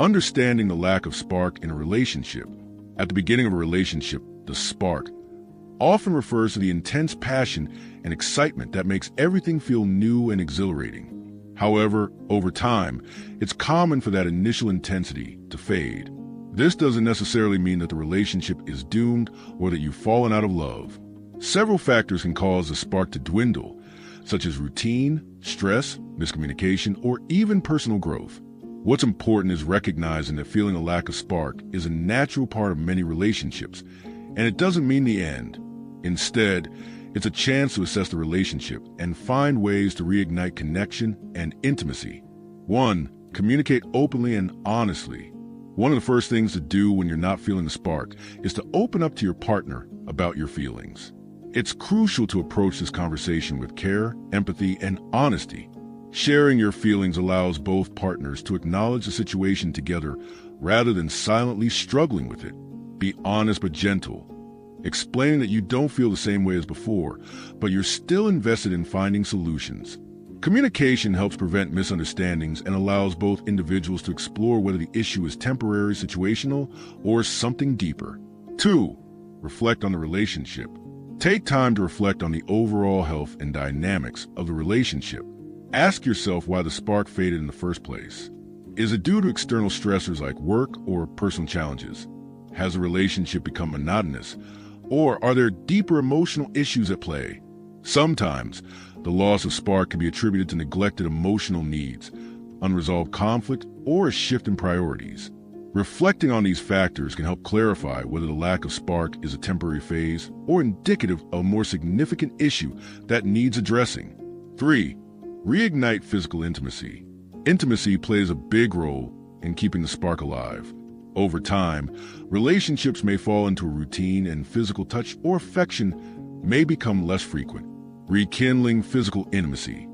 Understanding the lack of spark in a relationship. At the beginning of a relationship, the spark often refers to the intense passion and excitement that makes everything feel new and exhilarating. However, over time, it's common for that initial intensity to fade. This doesn't necessarily mean that the relationship is doomed or that you've fallen out of love. Several factors can cause the spark to dwindle, such as routine, stress, miscommunication, or even personal growth. What's important is recognizing that feeling a lack of spark is a natural part of many relationships, and it doesn't mean the end. Instead, it's a chance to assess the relationship and find ways to reignite connection and intimacy. 1. Communicate openly and honestly. One of the first things to do when you're not feeling the spark is to open up to your partner about your feelings. It's crucial to approach this conversation with care, empathy, and honesty. Sharing your feelings allows both partners to acknowledge the situation together rather than silently struggling with it. Be honest but gentle, explaining that you don't feel the same way as before, but you're still invested in finding solutions. Communication helps prevent misunderstandings and allows both individuals to explore whether the issue is temporary, situational, or something deeper. 2. Reflect on the relationship. Take time to reflect on the overall health and dynamics of the relationship. Ask yourself why the spark faded in the first place. Is it due to external stressors like work or personal challenges? Has the relationship become monotonous? Or are there deeper emotional issues at play? Sometimes, the loss of spark can be attributed to neglected emotional needs, unresolved conflict, or a shift in priorities. Reflecting on these factors can help clarify whether the lack of spark is a temporary phase or indicative of a more significant issue that needs addressing. 3. Reignite physical intimacy. Intimacy plays a big role in keeping the spark alive. Over time, relationships may fall into a routine and physical touch or affection may become less frequent. Rekindling physical intimacy,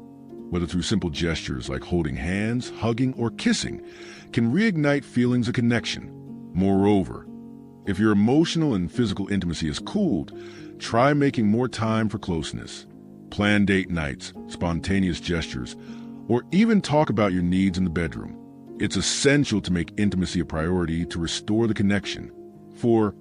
whether through simple gestures like holding hands, hugging, or kissing, can reignite feelings of connection. Moreover, if your emotional and physical intimacy has cooled, try making more time for closeness. Plan date nights, spontaneous gestures, or even talk about your needs in the bedroom. It's essential to make intimacy a priority to restore the connection. 4.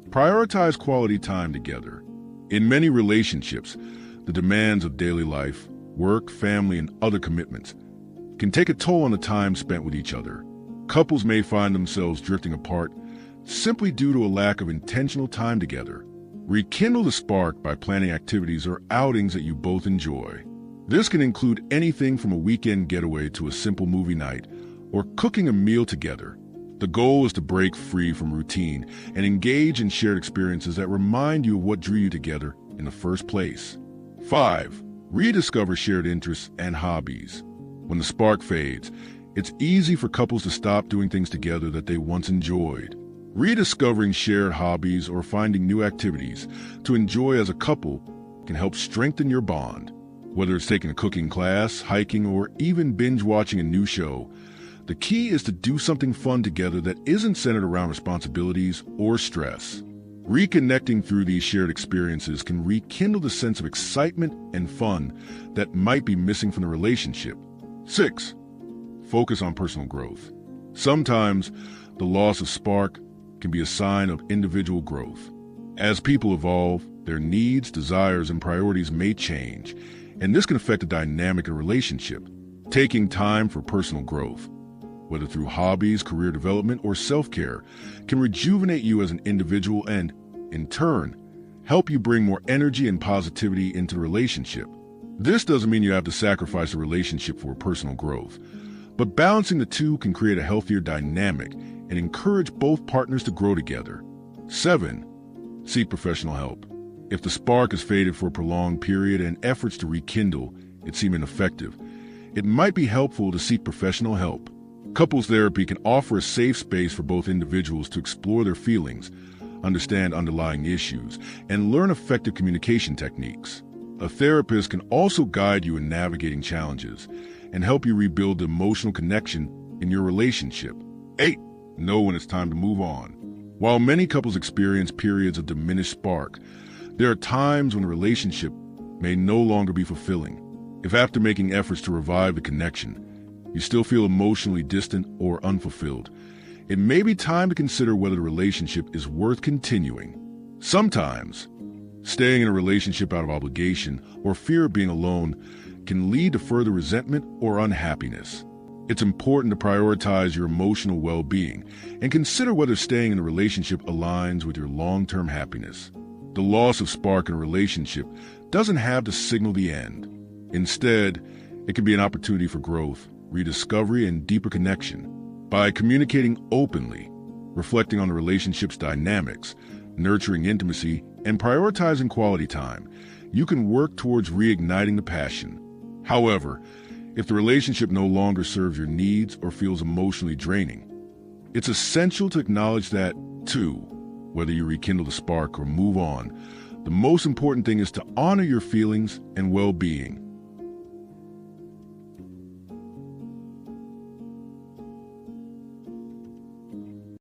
Prioritize quality time together. In many relationships, the demands of daily life, work, family, and other commitments can take a toll on the time spent with each other. Couples may find themselves drifting apart simply due to a lack of intentional time together. Rekindle the spark by planning activities or outings that you both enjoy. This can include anything from a weekend getaway to a simple movie night or cooking a meal together. The goal is to break free from routine and engage in shared experiences that remind you of what drew you together in the first place. 5. Rediscover shared interests and hobbies. When the spark fades, it's easy for couples to stop doing things together that they once enjoyed. Rediscovering shared hobbies or finding new activities to enjoy as a couple can help strengthen your bond. Whether it's taking a cooking class, hiking, or even binge watching a new show, the key is to do something fun together that isn't centered around responsibilities or stress. Reconnecting through these shared experiences can rekindle the sense of excitement and fun that might be missing from the relationship. 6. Focus on personal growth. Sometimes, the loss of spark can be a sign of individual growth. As people evolve, their needs, desires, and priorities may change, and this can affect the dynamic of a relationship. Taking time for personal growth, whether through hobbies, career development, or self-care, can rejuvenate you as an individual and, in turn, help you bring more energy and positivity into the relationship. This doesn't mean you have to sacrifice a relationship for personal growth, but balancing the two can create a healthier dynamic and encourage both partners to grow together. 7. Seek professional help. If the spark has faded for a prolonged period and efforts to rekindle it seem ineffective, it might be helpful to seek professional help. Couples therapy can offer a safe space for both individuals to explore their feelings, understand underlying issues, and learn effective communication techniques. A therapist can also guide you in navigating challenges and help you rebuild the emotional connection in your relationship. 8. Know when it's time to move on. While many couples experience periods of diminished spark, there are times when a relationship may no longer be fulfilling. If after making efforts to revive the connection, you still feel emotionally distant or unfulfilled, it may be time to consider whether the relationship is worth continuing. Sometimes, staying in a relationship out of obligation or fear of being alone can lead to further resentment or unhappiness. It's important to prioritize your emotional well-being and consider whether staying in a relationship aligns with your long-term happiness. The loss of spark in a relationship doesn't have to signal the end. Instead, it can be an opportunity for growth, rediscovery, and deeper connection. By communicating openly, reflecting on the relationship's dynamics, nurturing intimacy, and prioritizing quality time, you can work towards reigniting the passion. However, if the relationship no longer serves your needs or feels emotionally draining, it's essential to acknowledge that, too. Whether you rekindle the spark or move on, the most important thing is to honor your feelings and well-being.